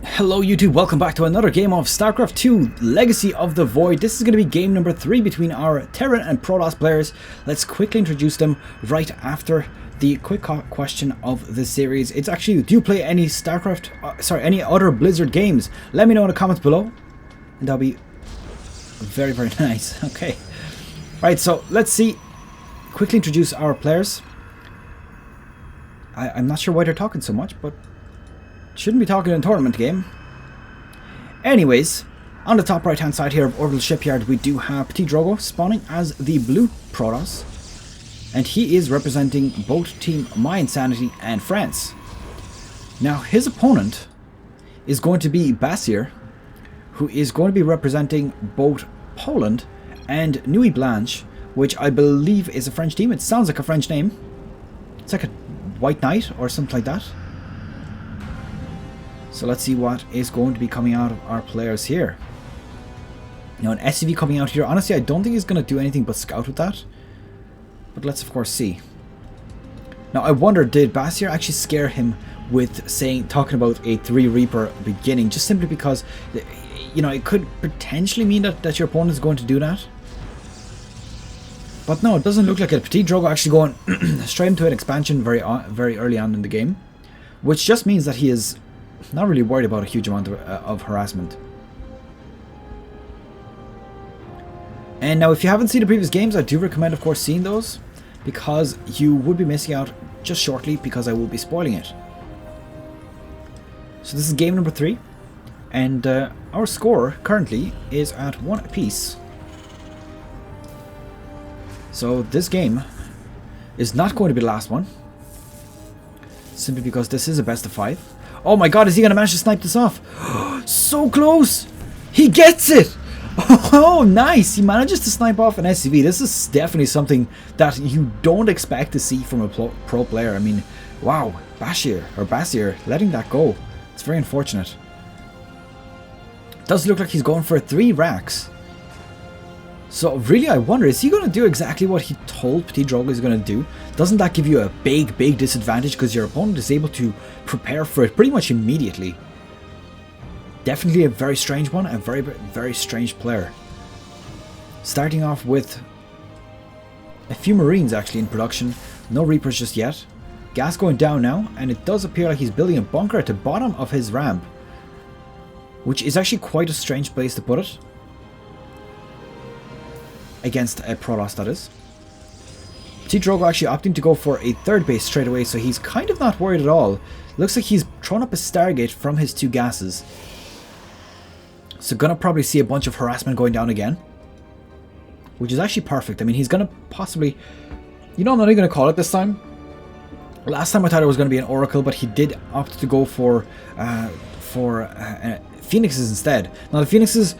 Hello YouTube, welcome back to another game of Starcraft 2 Legacy of the Void. This is going to be game number 3 between our Terran and Protoss players. Let's quickly introduce them right after the quick question of the series. It's actually, do you play any Starcraft, any other Blizzard games? Let me know in the comments below, and that'll be very, very nice. Okay, right, so let's see, quickly introduce our players. I'm not sure why they're talking so much, but shouldn't be talking in a tournament game. Anyways, on the top right hand side here of Orbital Shipyard, we do have PtitDrogo spawning as the blue Protoss, and he is representing both Team mYinsanity and France. Now his opponent is going to be Basior, who is going to be representing both Poland and Nuit Blanche, which I believe is a French team. It sounds like a French name. It's like a White Knight or something like that. So let's see what is going to be coming out of our players here. Now an SCV coming out here, honestly I don't think he's going to do anything but scout with that. But let's of course see. Now I wonder, did Basior actually scare him with talking about a 3 Reaper beginning, just simply because, you know, it could potentially mean that your opponent is going to do that. But no, it doesn't look like it. PtitDrogo actually going straight into an expansion very early on in the game, which just means that he is not really worried about a huge amount of harassment. And now if you haven't seen the previous games, I do recommend of course seeing those, because you would be missing out just shortly, because I will be spoiling it. So this is game number 3, and our score currently is at 1 apiece. So this game is not going to be the last one, simply because this is a best of 5. Oh my god, is he going to manage to snipe this off? So close! He gets it! Oh, nice! He manages to snipe off an SCV. This is definitely something that you don't expect to see from a pro player. I mean, wow, Basior letting that go. It's very unfortunate. Does look like he's going for 3 racks. So really I wonder, is he going to do exactly what he told PtitDrogo is going to do? Doesn't that give you a big disadvantage, because your opponent is able to prepare for it pretty much immediately? Definitely a very strange one, a very strange player. Starting off with a few Marines actually in production, no Reapers just yet. Gas going down now, and it does appear like he's building a bunker at the bottom of his ramp, which is actually quite a strange place to put it. Against a Protoss, that is. PtitDrogo actually opting to go for a 3rd base straight away, so he's kind of not worried at all. Looks like he's thrown up a Stargate from his 2 gases. So gonna probably see a bunch of harassment going down again, which is actually perfect. I mean, he's gonna possibly, you know, I'm not even gonna call it this time. Last time I thought it was gonna be an Oracle, but he did opt to go for Phoenixes instead. Now the Phoenixes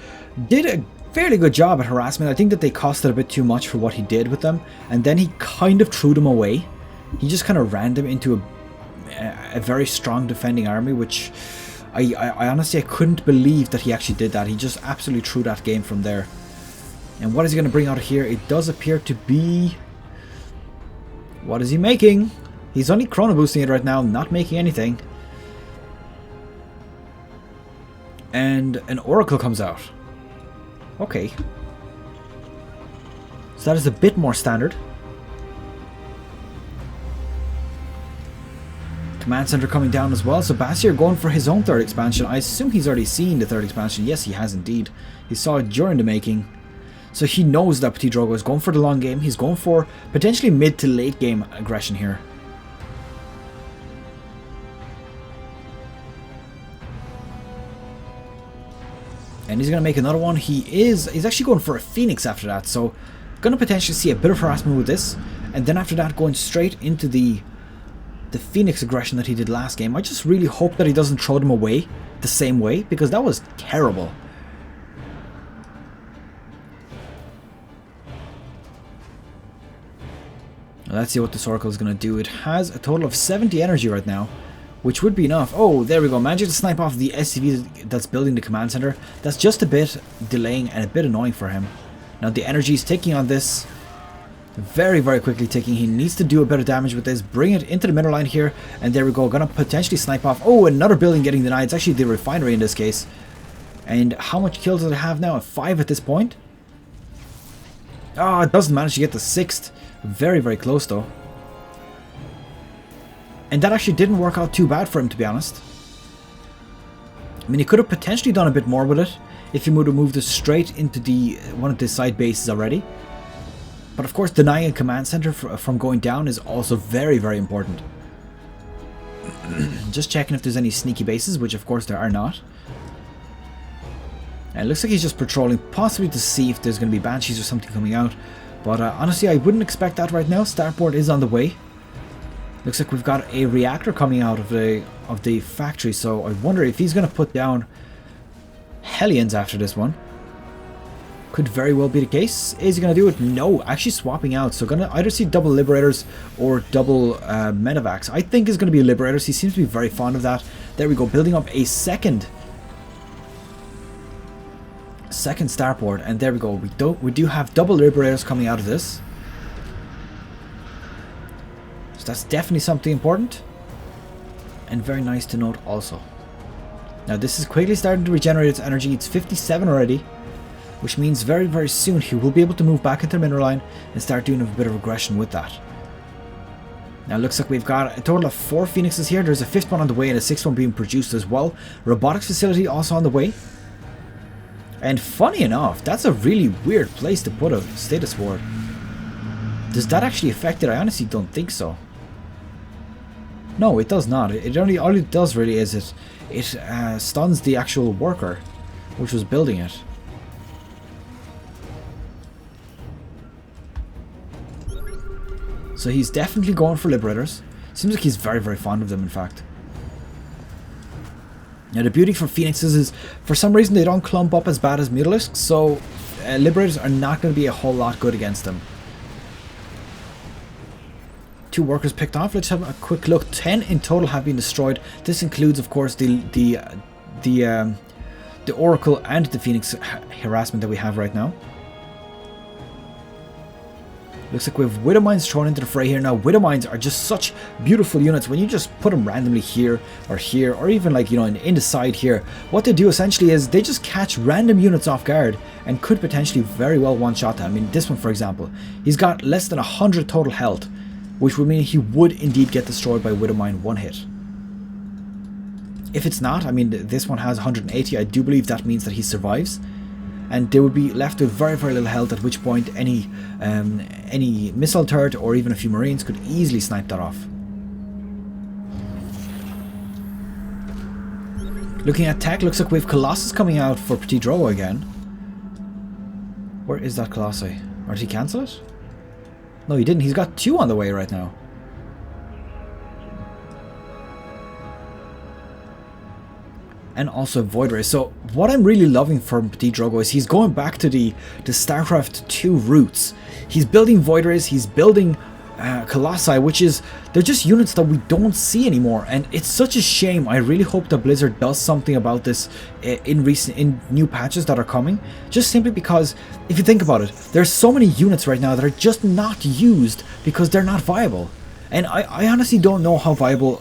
did a fairly good job at harassment. I think that they costed a bit too much for what he did with them, and then he kind of threw them away. He just kind of ran them into a very strong defending army, which I honestly couldn't believe that he actually did that. He just absolutely threw that game from there. And what is he going to bring out of here? It does appear to be... What is he making? He's only chrono boosting it right now, not making anything. And an Oracle comes out. Okay. So that is a bit more standard. Command center coming down as well. So Basior going for his own 3rd expansion. I assume he's already seen the 3rd expansion. Yes, he has indeed. He saw it during the making. So he knows that PtitDrogo is going for the long game. He's going for potentially mid to late game aggression here. And he's going to make another one. He's actually going for a Phoenix after that. So going to potentially see a bit of harassment with this. And then after that going straight into the Phoenix aggression that he did last game. I just really hope that he doesn't throw them away the same way, because that was terrible. Now let's see what this Oracle is going to do. It has a total of 70 energy right now, which would be enough. Oh, there we go. Managing to snipe off the SCV that's building the command center. That's just a bit delaying and a bit annoying for him. Now the energy is taking on this. Very, very quickly ticking. He needs to do a bit of damage with this. Bring it into the middle line here. And there we go. Gonna potentially snipe off. Oh, another building getting denied. It's actually the refinery in this case. And how much kills does it have now? 5 at this point. Oh, it doesn't manage to get the 6th. Very, very close though. And that actually didn't work out too bad for him, to be honest. I mean, he could have potentially done a bit more with it if he would have moved it straight into the one of the side bases already. But of course, denying a command center from going down is also very, very important. Just checking if there's any sneaky bases, which of course there are not. And it looks like he's just patrolling, possibly to see if there's going to be banshees or something coming out. But honestly, I wouldn't expect that right now. Starport is on the way. Looks like we've got a reactor coming out of the factory, so I wonder if he's going to put down Hellions after this one. Could very well be the case. Is he going to do it? No, actually swapping out. So going to either see double Liberators or double Medivacs. I think it's going to be Liberators. He seems to be very fond of that. There we go, building up a second starport, and there we go. We do have double Liberators coming out of this. So that's definitely something important. And very nice to note also. Now this is quickly starting to regenerate its energy. It's 57 already. Which means very, very soon he will be able to move back into the mineral line and start doing a bit of aggression with that. Now it looks like we've got a total of 4 Phoenixes here. There's a 5th one on the way and a 6th one being produced as well. Robotics facility also on the way. And funny enough, that's a really weird place to put a status ward. Does that actually affect it? I honestly don't think so. No, it does not. All it does really is it stuns the actual worker which was building it. So he's definitely going for Liberators. Seems like he's very, very fond of them, in fact. Now the beauty for Phoenixes is, for some reason they don't clump up as bad as Mutalisks, so Liberators are not going to be a whole lot good against them. 2 workers picked off. Let's have a quick look. 10 in total have been destroyed. This includes, of course, the Oracle and the Phoenix harassment that we have right now. Looks like we have Widow Mines thrown into the fray here. Now, Widow Mines are just such beautiful units. When you just put them randomly here, or even like, you know, in the side here, what they do essentially is they just catch random units off guard and could potentially very well one-shot them. I mean, this one, for example, he's got less than 100 total health, which would mean he would indeed get destroyed by Widow Mine one hit. If it's not, I mean, this one has 180. I do believe that means that he survives. And they would be left with very, very little health, at which point any missile turret or even a few Marines could easily snipe that off. Looking at tech, looks like we have Colossus coming out for PtitDrogo again. Where is that Colossi? Or did he cancel it? No, he didn't. He's got 2 on the way right now. And also Void Ray. So what I'm really loving from PtitDrogo is he's going back to the Starcraft 2 roots. He's building Void Rays, he's building Colossi, which is, they're just units that we don't see anymore, and it's such a shame. I really hope that Blizzard does something about this in new patches that are coming, just simply because if you think about it, there's so many units right now that are just not used because they're not viable. And I honestly don't know how viable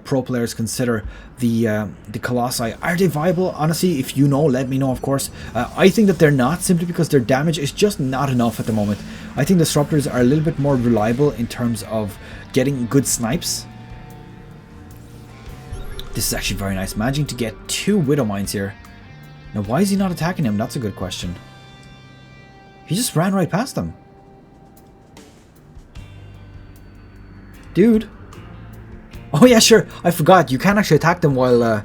pro players consider the Colossi. Are they viable? Honestly, if you know, let me know, of course. I think that they're not, simply because their damage is just not enough at the moment. I think Disruptors are a little bit more reliable in terms of getting good snipes. This is actually very nice. Managing to get 2 Widow Mines here. Now, why is he not attacking him? That's a good question. He just ran right past them. Dude. Oh yeah, sure. I forgot. You can actually attack them while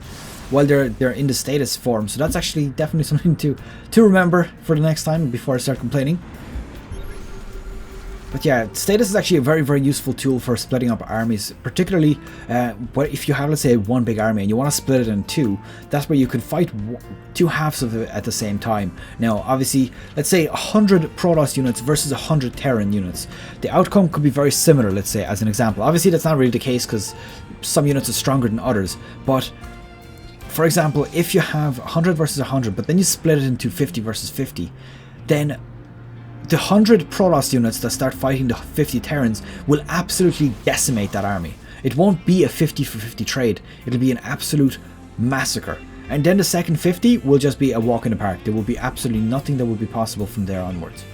they're in the status form. So that's actually definitely something to remember for the next time before I start complaining. But yeah, status is actually a very, very useful tool for splitting up armies, particularly if you have, let's say, one big army and you want to split it in 2. That's where you can fight 2 halves of it at the same time. Now, obviously, let's say 100 Protoss units versus 100 Terran units. The outcome could be very similar, let's say, as an example. Obviously, that's not really the case because some units are stronger than others. But, for example, if you have 100 versus 100, but then you split it into 50 versus 50, then the 100 Protoss units that start fighting the 50 Terrans will absolutely decimate that army. It won't be a 50 for 50 trade. It'll be an absolute massacre. And then the second 50 will just be a walk in the park. There will be absolutely nothing that will be possible from there onwards.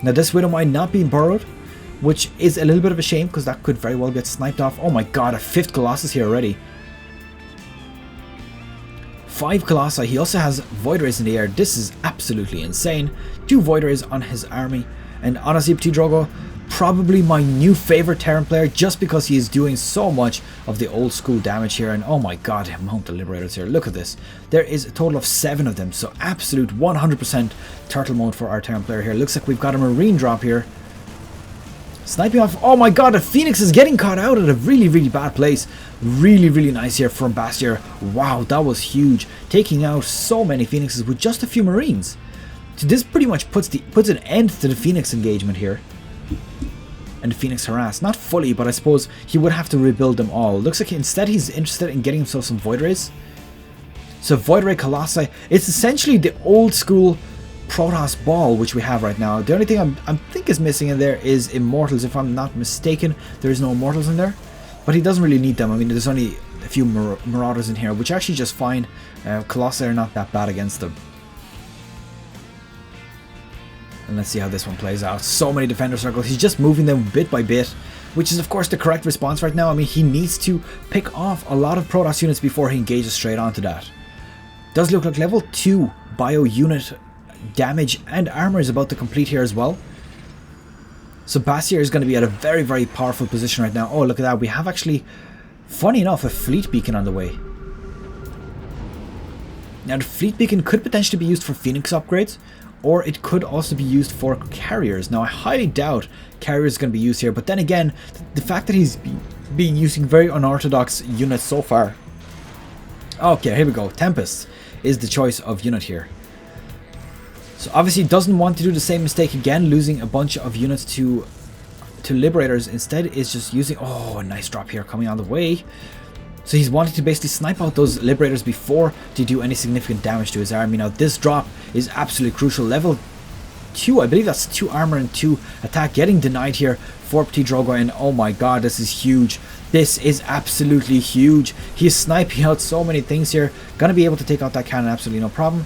Now this Widow Mine not being burrowed, which is a little bit of a shame because that could very well get sniped off. Oh my god, a 5th Colossus here already. 5 Colossi. He also has Void Rays in the air. This is absolutely insane. 2 Void Rays on his army. And honestly, PtitDrogo, probably my new favorite Terran player just because he is doing so much of the old school damage here. And oh my god, the amount of Liberators here. Look at this. There is a total of 7 of them. So absolute 100% turtle mode for our Terran player here. Looks like we've got a Marine drop here. Sniping off. Oh my god, the Phoenix is getting caught out at a really, really bad place. Really, really nice here from Basior. Wow, that was huge. Taking out so many Phoenixes with just a few Marines. So this pretty much puts an end to the Phoenix engagement here. And the Phoenix harass. Not fully, but I suppose he would have to rebuild them all. Looks like instead he's interested in getting himself some Void Rays. So Void Ray Colossi. It's essentially the old school Protoss ball which we have right now. The only thing I think is missing in there is Immortals, if I'm not mistaken. There is no Immortals in there, but he doesn't really need them. I mean, there's only a few Marauders in here, which are actually just fine. Colossi are not that bad against them. And let's see how this one plays out. So many Defender Circles. He's just moving them bit by bit, which is of course the correct response right now. I mean, he needs to pick off a lot of Protoss units before he engages straight onto that. Does look like level 2 bio unit damage and armor is about to complete here as well. So Basior is going to be at a very, very powerful position right now. Oh, look at that. We have actually, funny enough, a fleet beacon on the way. Now the fleet beacon could potentially be used for Phoenix upgrades, or it could also be used for carriers. Now I highly doubt carriers is going to be used here, but then again, the fact that he's been using very unorthodox units so far. Okay, here we go. Tempest is the choice of unit here. So obviously doesn't want to do the same mistake again, losing a bunch of units to Liberators. Instead is just using, oh, a nice drop here coming on the way. So he's wanting to basically snipe out those Liberators before to do any significant damage to his army. Now this drop is absolutely crucial. Level 2, I believe that's 2 armor and 2 attack, getting denied here for PtitDrogo, and oh my god, this is huge. This is absolutely huge. He's sniping out so many things here. Gonna be able to take out that cannon, absolutely no problem.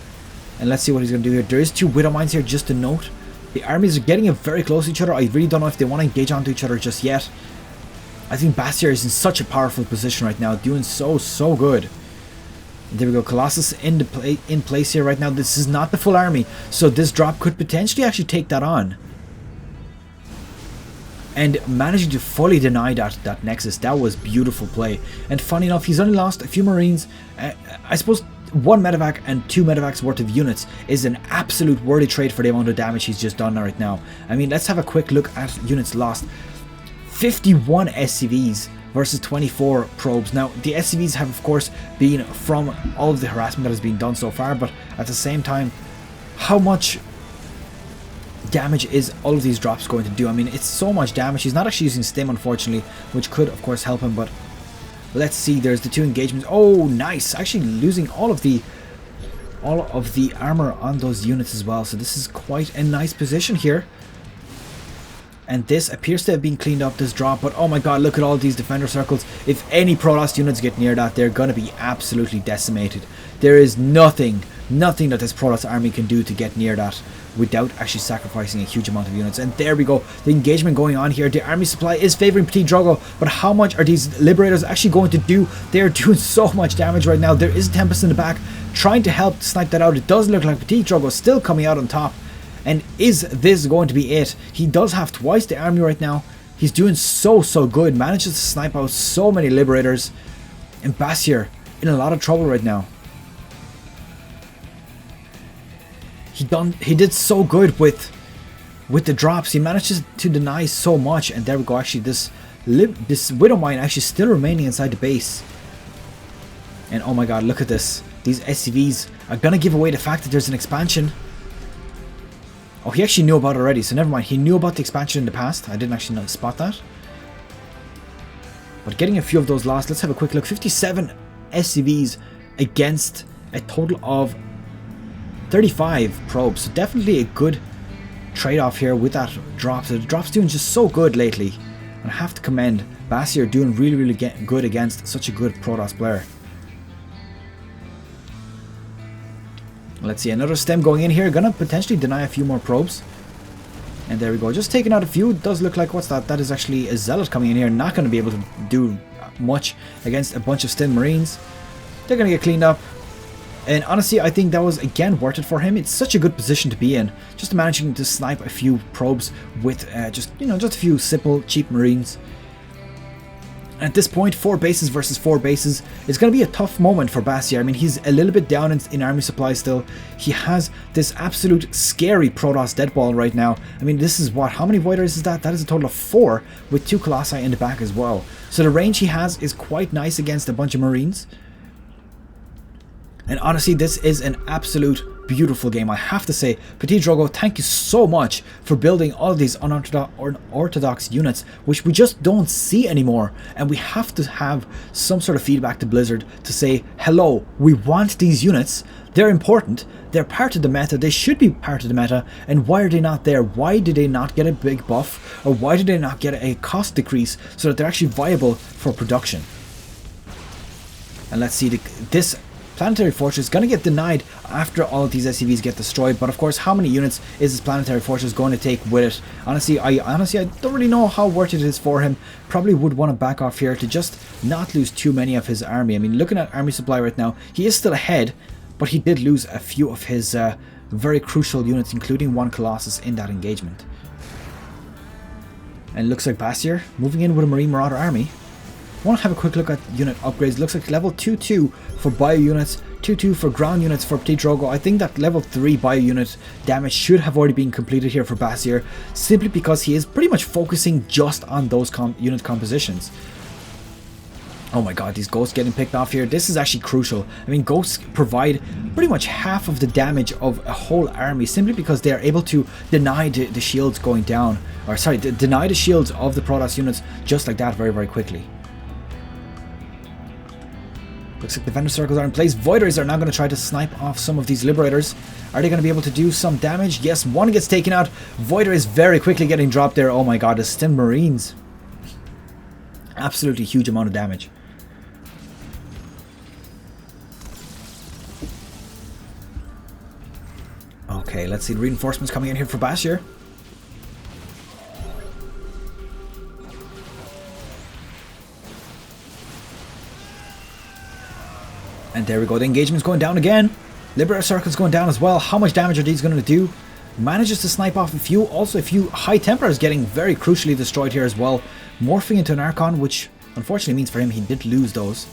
And let's see what he's going to do here. There is 2 Widow Mines here, just to note. The armies are getting very close to each other. I really don't know if they want to engage onto each other just yet. I think Basior is in such a powerful position right now, doing so good. And there we go, Colossus in place here right now. This is not the full army, so this drop could potentially actually take that on. And managing to fully deny that Nexus, that was beautiful play. And funny enough, he's only lost a few Marines. I suppose 1 medevac and 2 medevacs worth of units is an absolute worthy trade for the amount of damage he's just done right now. I mean, let's have a quick look at units lost. 51 SCVs versus 24 probes. Now, the SCVs have, of course, been from all of the harassment that has been done so far, but at the same time, how much damage is all of these drops going to do? I mean, it's so much damage. He's not actually using Stim, unfortunately, which could, of course, help him, but let's see. There's the 2 engagements. Oh, nice. Actually losing all of the armor on those units as well. So this is quite a nice position here. And this appears to have been cleaned up, this drop. But oh my god, look at all these Defender Circles. If any Protoss units get near that, they're going to be absolutely decimated. There is nothing that this Protoss army can do to get near that without actually sacrificing a huge amount of units. And there we go, the engagement going on here. The army supply is favoring PtitDrogo, but how much are these Liberators actually going to do? They're doing so much damage right now. There is a Tempest in the back trying to help snipe that out. It does look like PtitDrogo is still coming out on top. And is this going to be it? He does have twice the army right now. He's doing so good. Manages to snipe out so many Liberators. And Basior in a lot of trouble right now. He did so good with the drops. He manages to deny so much. And there we go. Actually, this Widow Mine actually still remaining inside the base. And oh my god, look at this. These SCVs are going to give away the fact that there's an expansion. Oh, he actually knew about it already, so never mind. He knew about the expansion in the past. I didn't actually spot that. But getting a few of those lost. Let's have a quick look. 57 SCVs against a total of 35 probes. So definitely a good trade-off here with that drop. So the drop's doing just so good lately. And I have to commend Basior doing really good against such a good Protoss player. Let's see, another stem going in here. Gonna potentially deny a few more probes. And there we go. Just taking out a few. It does look like, what's that? That is actually a Zealot coming in here. Not going to be able to do much against a bunch of Stim Marines. They're going to get cleaned up. And honestly, I think that was, again, worth it for him. It's such a good position to be in. Just managing to snipe a few probes with just a few simple, cheap Marines. At this point, 4 bases versus 4 bases is going to be a tough moment for Basior. I mean, he's a little bit down in army supply still. He has this absolute scary Protoss deadball right now. I mean, this is what? How many Void Rays is that? That is a total of 4 with 2 Colossi in the back as well. So the range he has is quite nice against a bunch of Marines. And honestly, this is an absolute beautiful game. I have to say, PtitDrogo, thank you so much for building all these unorthodox units, which we just don't see anymore. And we have to have some sort of feedback to Blizzard to say, hello, we want these units. They're important. They're part of the meta. They should be part of the meta. And why are they not there? Why did they not get a big buff? Or why did they not get a cost decrease so that they're actually viable for production? And let's see, this Planetary Fortress is going to get denied after all of these SCVs get destroyed, but of course, how many units is this Planetary Fortress going to take with it? Honestly, I don't really know how worth it is for him. Probably would want to back off here to just not lose too many of his army. I mean, looking at army supply right now, he is still ahead, but he did lose a few of his very crucial units, including 1 Colossus in that engagement. And it looks like Basior moving in with a Marine Marauder army. I want to have a quick look at unit upgrades. Looks like level 2-2 for bio units, 2-2 for ground units for PtitDrogo. I think that level 3 bio unit damage should have already been completed here for Basior, simply because he is pretty much focusing just on those unit compositions. Oh my god, these ghosts getting picked off here. This is actually crucial. I mean, ghosts provide pretty much half of the damage of a whole army simply because they are able to deny the shields going down. Or sorry, deny the shields of the Protoss units just like that very quickly. Looks like defender circles are in place. Void Rays are now going to try to snipe off some of these Liberators. Are they going to be able to do some damage? Yes, one gets taken out. Void Rays very quickly getting dropped there. Oh my god, the Stim Marines. Absolutely huge amount of damage. Okay, let's see the reinforcements coming in here for Basior. And there we go, the engagement's going down again. Liberator Circle's going down as well. How much damage are these going to do? Manages to snipe off a few. Also a few High Templars getting very crucially destroyed here as well. Morphing into an Archon, which unfortunately means for him he did lose those.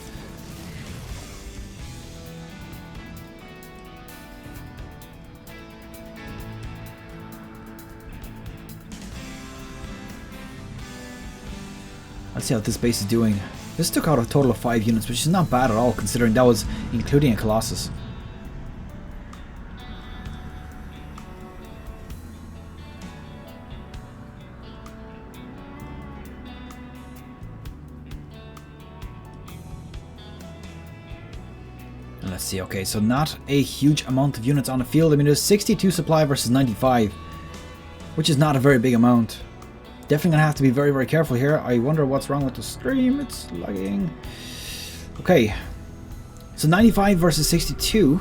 Let's see how this base is doing. This took out a total of 5 units, which is not bad at all, considering that was including a Colossus. And let's see, okay, so not a huge amount of units on the field. I mean, there's 62 supply versus 95, which is not a very big amount. Definitely gonna have to be very careful here. I wonder what's wrong with the stream. It's lagging. Okay, so 95 versus 62.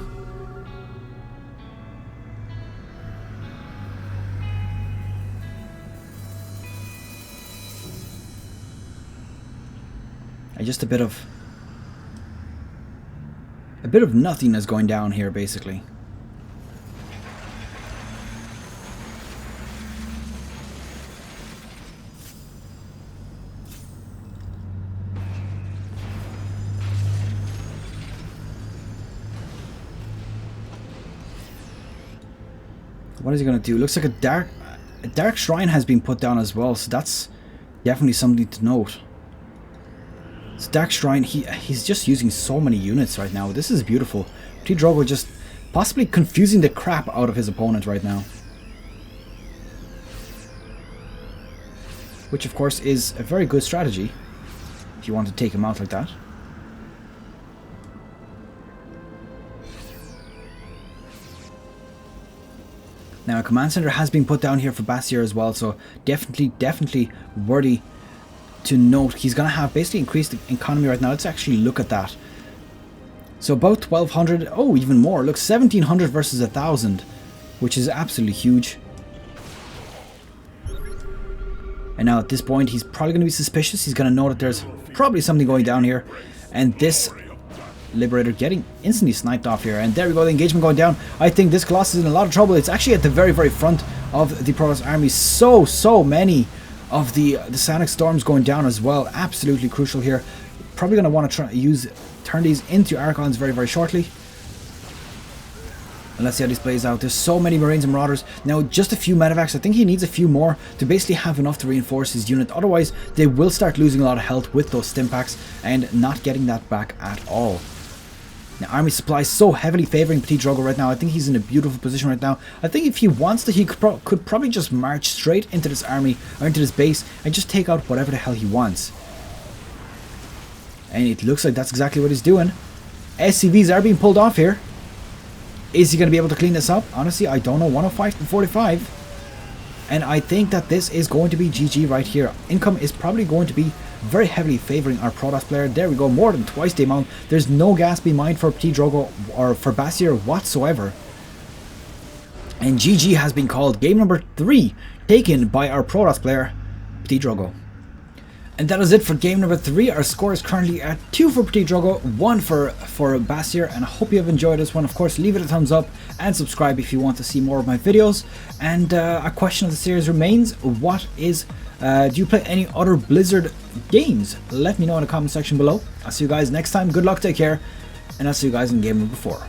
And just a bit of nothingness going down here, basically. What is he going to do? Looks like a dark shrine has been put down as well, so that's definitely something to note. This dark shrine, he's just using so many units right now. This is beautiful. PtitDrogo just possibly confusing the crap out of his opponent right now. Which of course is a very good strategy if you want to take him out like that. Now a command center has been put down here for Basior as well, so definitely worthy to note. He's going to have basically increased economy right now. Let's actually look at that. So about 1200, oh even more, look, 1700 versus 1000, which is absolutely huge. And now at this point he's probably going to be suspicious. He's going to know that there's probably something going down here, and this Liberator getting instantly sniped off here. And there we go, the engagement going down. I think this Colossus is in a lot of trouble. It's actually at the very front of the Protoss army. So many of the Sonic Storms going down as well. Absolutely crucial here. Probably going to want to turn these into Archons very shortly. And let's see how this plays out. There's so many Marines and Marauders. Now just a few medevacs. I think he needs a few more to basically have enough to reinforce his unit. Otherwise they will start losing a lot of health with those stim packs and not getting that back at all. Now army supply is so heavily favouring PtitDrogo right now. I think he's in a beautiful position right now. I think if he wants to, he could probably just march straight into this army or into this base and just take out whatever the hell he wants. And it looks like that's exactly what he's doing. SCVs are being pulled off here. Is he going to be able to clean this up? Honestly, I don't know. 105 to 45. And I think that this is going to be GG right here. Income is probably going to be very heavily favouring our Protoss player. There we go, more than twice the amount. There's no gas being mined for PtitDrogo or for Basior whatsoever. And GG has been called. Game number 3 taken by our Protoss player, PtitDrogo. And that is it for game number 3. Our score is currently at 2 for PtitDrogo, 1 for Basior, and I hope you have enjoyed this one. Of course, leave it a thumbs up and subscribe if you want to see more of my videos. And a question of the series remains: what is do you play any other Blizzard games? Let me know in the comment section below. I'll see you guys next time. Good luck, take care, and I'll see you guys in game number 4.